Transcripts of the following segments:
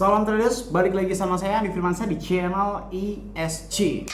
Salam traders, balik lagi sama saya Andi Firmansyah di channel ESG.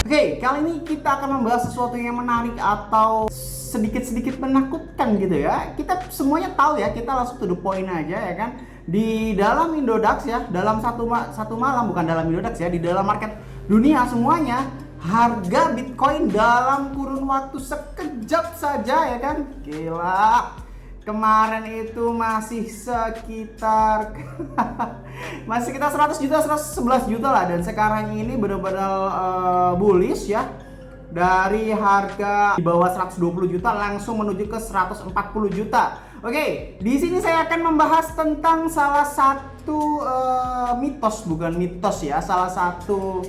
Oke, kali ini kita akan membahas sesuatu yang menarik atau sedikit-sedikit menakutkan gitu ya. Kita semuanya tahu ya, kita langsung to the point aja ya kan. Di dalam Indodax ya, dalam satu malam, bukan dalam Indodax ya, di dalam market dunia semuanya, harga Bitcoin dalam kurun waktu sekejap saja ya kan, gila. Kemarin itu masih sekitar 100 juta, 111 juta lah, dan sekarang ini benar-benar bullish ya. Dari harga di bawah 120 juta langsung menuju ke 140 juta. Oke, di sini saya akan membahas tentang salah satu mitos, bukan mitos ya, salah satu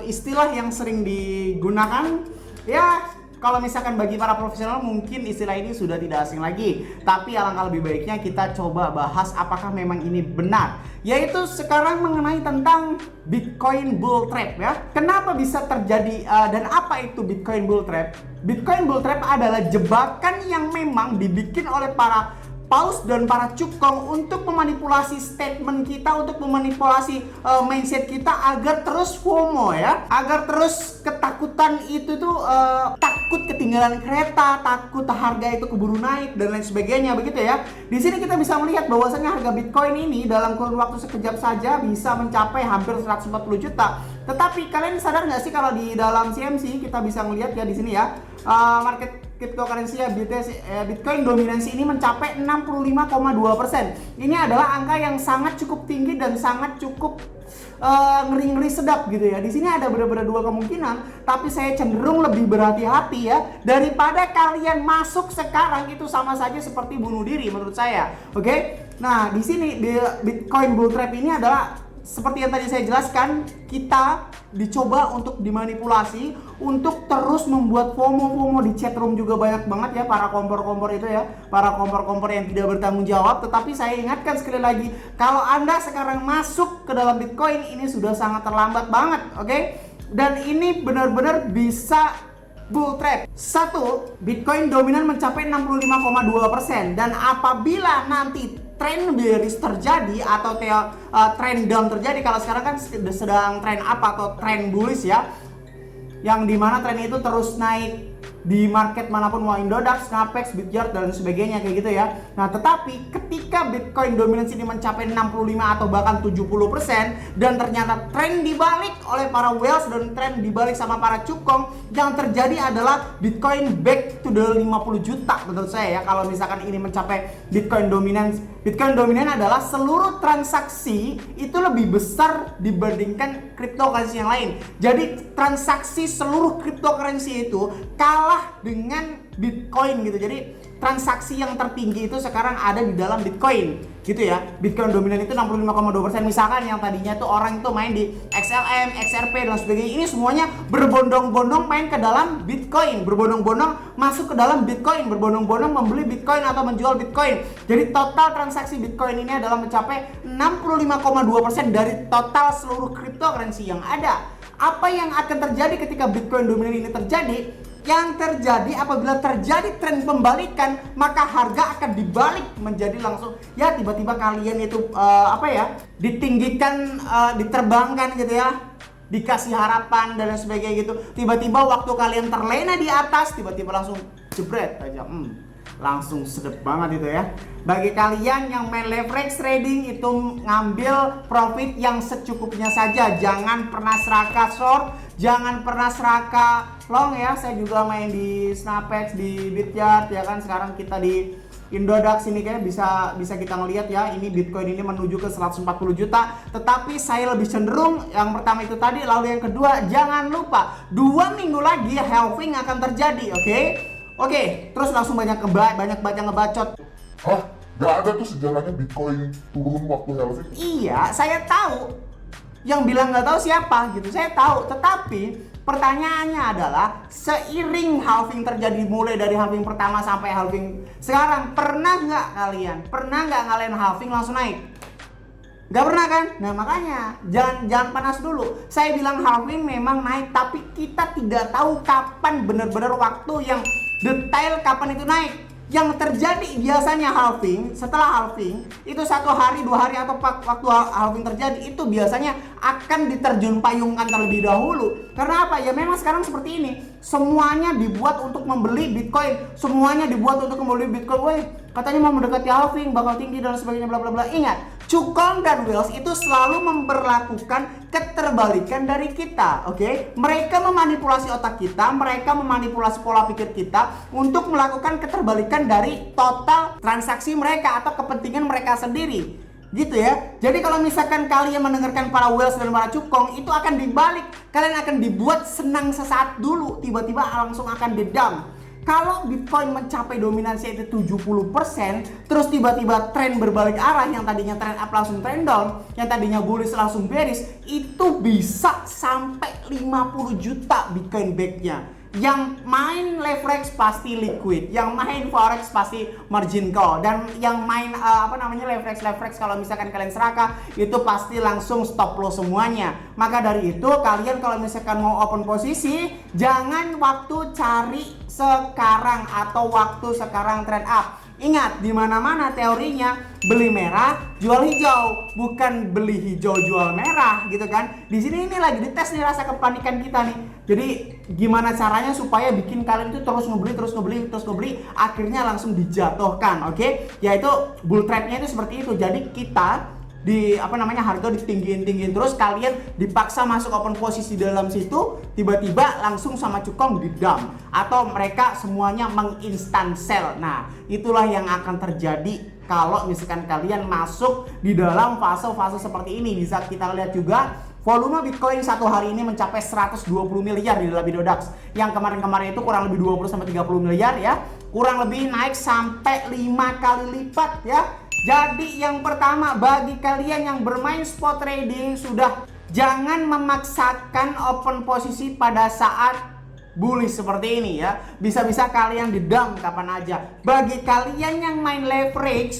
istilah yang sering digunakan ya. Kalau misalkan bagi para profesional mungkin istilah ini sudah tidak asing lagi, tapi alangkah lebih baiknya kita coba bahas apakah memang ini benar, yaitu sekarang mengenai tentang Bitcoin bull trap ya. Kenapa bisa terjadi dan apa itu Bitcoin bull trap? Bitcoin bull trap adalah jebakan yang memang dibikin oleh para paus dan para cukong untuk memanipulasi statement kita, untuk memanipulasi mindset kita agar terus FOMO ya, agar terus ketakutan itu tuh takut ketinggalan kereta, takut harga itu keburu naik dan lain sebagainya begitu ya. Di sini kita bisa melihat bahwasanya harga Bitcoin ini dalam kurun waktu sekejap saja bisa mencapai hampir 140 juta. Tetapi kalian sadar nggak sih kalau di dalam CMC kita bisa melihat ya di sini ya, market cryptocurrency ya, Bitcoin dominansi ini mencapai 65,2%. Ini adalah angka yang sangat cukup tinggi dan sangat cukup ngeri-ngeri sedap gitu ya. Di sini ada benar-benar dua kemungkinan, tapi saya cenderung lebih berhati-hati ya. Daripada kalian masuk sekarang itu sama saja seperti bunuh diri menurut saya. Oke? Nah, di sini di Bitcoin bull trap ini adalah seperti yang tadi saya jelaskan, kita dicoba untuk dimanipulasi untuk terus membuat FOMO di chatroom juga banyak banget ya, para kompor-kompor itu ya, para kompor-kompor yang tidak bertanggung jawab. Tetapi saya ingatkan sekali lagi, kalau Anda sekarang masuk ke dalam Bitcoin ini sudah sangat terlambat banget, oke? Dan ini benar-benar bisa bull trap. Satu, Bitcoin dominan mencapai 65,2%, dan apabila nanti tren bearish terjadi atau tren down terjadi, kalau sekarang kan sedang tren up atau tren bullish ya, yang dimana tren itu terus naik di market manapun, mau Indodax, Snapex, Bityard dan sebagainya kayak gitu ya. Nah, tetapi ketika Bitcoin dominansi ini mencapai 65 atau bahkan 70% dan ternyata tren dibalik oleh para whales dan tren dibalik sama para cukong, yang terjadi adalah Bitcoin back to the 50 juta menurut saya ya. Kalau misalkan ini mencapai Bitcoin dominan adalah seluruh transaksi itu lebih besar dibandingkan cryptocurrency yang lain. Jadi transaksi seluruh cryptocurrency itu kalah dengan Bitcoin gitu. Jadi transaksi yang tertinggi itu sekarang ada di dalam Bitcoin gitu ya. Bitcoin dominan itu 65,2%. Misalkan yang tadinya tuh orang itu main di XLM, XRP dan sebagainya, ini semuanya berbondong-bondong main ke dalam Bitcoin, berbondong-bondong masuk ke dalam Bitcoin, berbondong-bondong membeli Bitcoin atau menjual Bitcoin. Jadi total transaksi Bitcoin ini adalah mencapai 65,2% dari total seluruh cryptocurrency yang ada. Apa yang akan terjadi ketika Bitcoin dominan ini terjadi? Yang terjadi apabila terjadi tren pembalikan, maka harga akan dibalik menjadi langsung ya, tiba-tiba kalian itu ditinggikan, diterbangkan gitu ya, dikasih harapan dan sebagainya gitu. Tiba-tiba waktu kalian terlena di atas, tiba-tiba langsung jebret aja, langsung sedep banget itu ya. Bagi kalian yang main leverage trading itu ngambil profit yang secukupnya saja, jangan pernah serakah short, jangan pernah serakah long ya. Saya juga main di Snapex, di Bityard ya kan. Sekarang kita di Indodax ini kayak bisa kita ngelihat ya, ini Bitcoin ini menuju ke 140 juta. Tetapi saya lebih cenderung yang pertama itu tadi, lalu yang kedua jangan lupa 2 minggu lagi halving akan terjadi, Oke, terus langsung banyak baca ngebacot. Hah? Gak ada tuh sejarahnya Bitcoin turun waktu halving? Iya, saya tahu. Yang bilang nggak tahu siapa gitu, saya tahu. Tetapi pertanyaannya adalah, seiring halving terjadi, mulai dari halving pertama sampai halving sekarang, pernah nggak kalian halving langsung naik? Nggak pernah kan? Nah makanya jangan panas dulu. Saya bilang halving memang naik, tapi kita tidak tahu kapan benar-benar waktu yang detail kapan itu naik. Yang terjadi biasanya halving, setelah halving itu 1 hari, 2 hari atau waktu halving terjadi itu biasanya akan diterjun payungkan terlebih dahulu. Karena apa? Ya memang sekarang seperti ini. Semuanya dibuat untuk membeli Bitcoin. Semuanya dibuat untuk membeli Bitcoin. Woi, katanya mau mendekati halving, bakal tinggi dan sebagainya bla bla bla. Ingat, Cukong dan Whales itu selalu memperlakukan keterbalikan dari kita, oke? Mereka memanipulasi otak kita, mereka memanipulasi pola pikir kita untuk melakukan keterbalikan dari total transaksi mereka atau kepentingan mereka sendiri. Gitu ya. Jadi kalau misalkan kalian mendengarkan para Whales dan para Cukong, itu akan dibalik. Kalian akan dibuat senang sesaat dulu, tiba-tiba langsung akan di-dump. Kalau Bitcoin mencapai dominansi itu 70%, terus tiba-tiba tren berbalik arah, yang tadinya trend up langsung trend down, yang tadinya bullish langsung bearish, itu bisa sampai 50 juta Bitcoin back-nya. Yang main leverage pasti liquid, yang main forex pasti margin call, dan yang main leverage kalau misalkan kalian serakah itu pasti langsung stop loss semuanya. Maka dari itu kalian kalau misalkan mau open posisi, jangan waktu cari sekarang atau waktu sekarang trend up. Ingat, di mana-mana teorinya beli merah jual hijau, bukan beli hijau jual merah gitu kan. Di sini ini lagi dites nih rasa kepanikan kita nih. Jadi gimana caranya supaya bikin kalian itu terus ngebeli, akhirnya langsung dijatuhkan, oke? Yaitu bull trapnya itu seperti itu. Jadi kita harga ditinggiin terus, kalian dipaksa masuk open posisi dalam situ, tiba-tiba langsung sama Cukong di dump atau mereka semuanya menginstan sell. Nah, itulah yang akan terjadi kalau misalkan kalian masuk di dalam fase-fase seperti ini. Bisa kita lihat juga volume Bitcoin satu hari ini mencapai 120 miliar di dalam Bidodax. Yang kemarin-kemarin itu kurang lebih 20-30 miliar ya. Kurang lebih naik sampai 5 kali lipat ya. Jadi yang pertama, bagi kalian yang bermain spot trading, sudah jangan memaksakan open posisi pada saat bullish seperti ini ya. Bisa-bisa kalian di dump kapan aja. Bagi kalian yang main leverage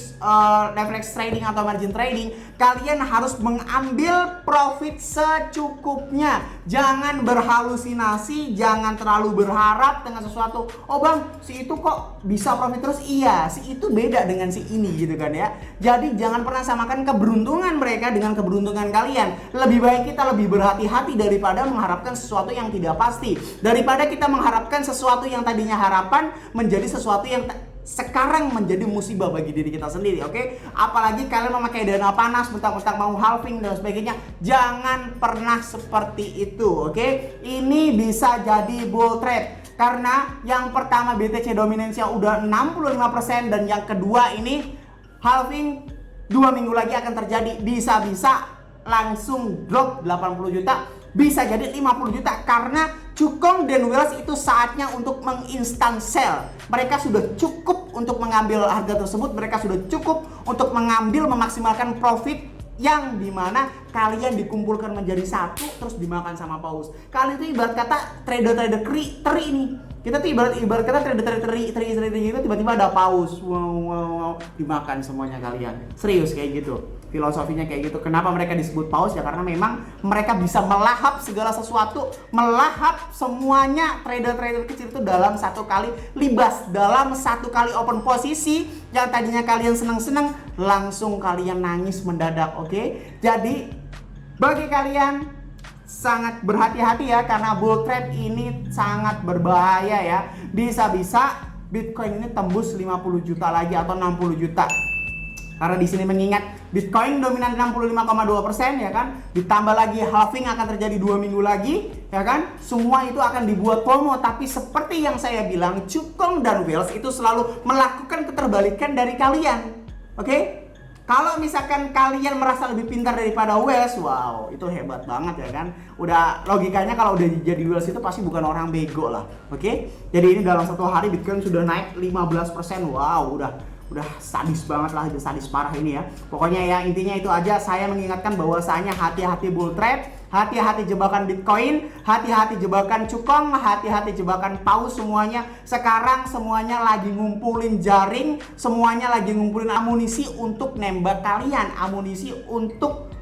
trading atau margin trading, kalian harus mengambil profit secukupnya. Jangan berhalusinasi, jangan terlalu berharap dengan sesuatu. Oh bang, si itu kok bisa profit terus? Iya, si itu beda dengan si ini gitu kan ya. Jadi jangan pernah samakan keberuntungan mereka dengan keberuntungan kalian. Lebih baik kita lebih berhati-hati daripada mengharapkan sesuatu yang tidak pasti. Daripada kita mengharapkan sesuatu yang tadinya harapan menjadi sesuatu yang sekarang menjadi musibah bagi diri kita sendiri, oke? Apalagi kalian memakai dana panas, mentang-mentang mau halving dan sebagainya. Jangan pernah seperti itu, oke? Ini bisa jadi bull trap. Karena yang pertama BTC dominansinya udah 65% dan yang kedua ini halving 2 minggu lagi akan terjadi. Bisa-bisa langsung drop 80 juta, bisa jadi 50 juta karena Cukong dan Whales itu saatnya untuk menginstan sell. Mereka sudah cukup untuk mengambil harga tersebut, mereka sudah cukup untuk mengambil memaksimalkan profit yang dimana kalian dikumpulkan menjadi satu terus dimakan sama paus. Kalian itu ibarat kata trader-trader teri ini. Kita tuh ibarat kata trader-trader teri itu tiba-tiba ada paus. Wow, dimakan semuanya kalian. Serius kayak gitu. Filosofinya kayak gitu. Kenapa mereka disebut paus? Ya karena memang mereka bisa melahap segala sesuatu, melahap semuanya trader-trader kecil itu dalam satu kali libas, dalam satu kali open posisi yang tadinya kalian senang-senang langsung kalian nangis mendadak, oke? Jadi bagi kalian sangat berhati-hati ya karena bull trap ini sangat berbahaya ya. Bisa-bisa Bitcoin ini tembus 50 juta lagi atau 60 juta. Karena di sini mengingat Bitcoin dominan 65,2% ya kan, ditambah lagi halving akan terjadi 2 minggu lagi ya kan, semua itu akan dibuat FOMO. Tapi seperti yang saya bilang, Cukong dan Whales itu selalu melakukan keterbalikan dari kalian, oke? Kalau misalkan kalian merasa lebih pintar daripada Whales, wow, itu hebat banget ya kan. Udah logikanya kalau udah jadi Whales itu pasti bukan orang bego lah, oke? Jadi ini dalam satu hari Bitcoin sudah naik 15%, wow, udah sadis banget lah, udah sadis parah ini ya. Pokoknya ya intinya itu aja, saya mengingatkan bahwasanya hati-hati bull trap, hati-hati jebakan Bitcoin, hati-hati jebakan cukong, hati-hati jebakan paus. Semuanya sekarang semuanya lagi ngumpulin jaring, semuanya lagi ngumpulin amunisi untuk nembak kalian, amunisi untuk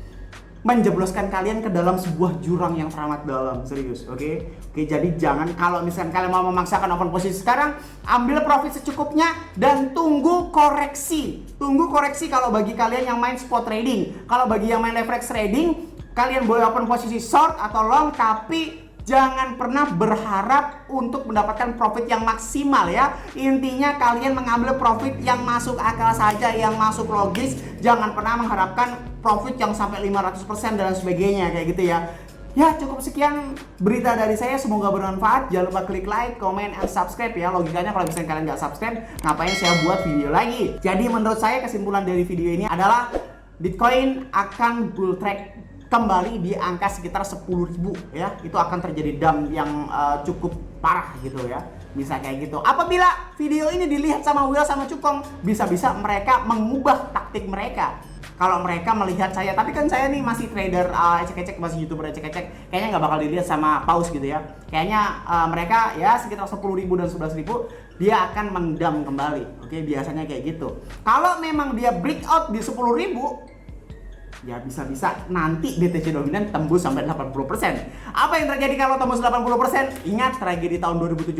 menjebloskan kalian ke dalam sebuah jurang yang teramat dalam, serius, oke? Oke, jadi jangan, kalau misalkan kalian mau memaksakan open posisi sekarang, ambil profit secukupnya dan tunggu koreksi. Tunggu koreksi kalau bagi kalian yang main spot trading. Kalau bagi yang main leverage trading, kalian boleh open posisi short atau long, tapi jangan pernah berharap untuk mendapatkan profit yang maksimal ya. Intinya kalian mengambil profit yang masuk akal saja, yang masuk logis. Jangan pernah mengharapkan profit yang sampai 500% dan sebagainya kayak gitu ya. Ya cukup sekian berita dari saya, semoga bermanfaat. Jangan lupa klik like, comment, and subscribe ya. Logikanya kalau misalnya kalian nggak subscribe, ngapain saya buat video lagi. Jadi menurut saya kesimpulan dari video ini adalah Bitcoin akan bull track kembali di angka sekitar 10.000 ya. Itu akan terjadi dump yang cukup parah gitu ya. Bisa kayak gitu. Apabila video ini dilihat sama Will sama Cukong, bisa-bisa mereka mengubah taktik mereka. Kalau mereka melihat saya, tapi kan saya nih masih trader ecek-ecek, masih YouTuber ecek-ecek, kayaknya nggak bakal dilihat sama paus gitu ya. Kayaknya mereka ya sekitar 10.000 dan 11.000 dia akan mendam kembali. Oke, biasanya kayak gitu. Kalau memang dia breakout di 10.000, ya bisa-bisa nanti BTC dominan tembus sampai 80%. Apa yang terjadi kalau tembus 80%? Ingat tragedi tahun 2017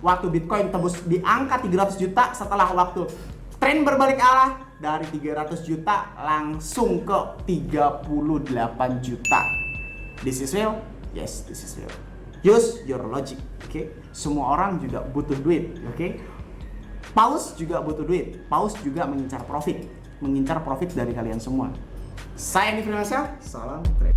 waktu Bitcoin tembus di angka 300 juta setelah waktu tren berbalik arah dari 300 juta langsung ke 38 juta. This is real? Yes, this is real. Use your logic, oke? Semua orang juga butuh duit, oke? Paus juga butuh duit. Paus juga mengincar profit dari kalian semua. Saya Andi Firmansyah, salam trade.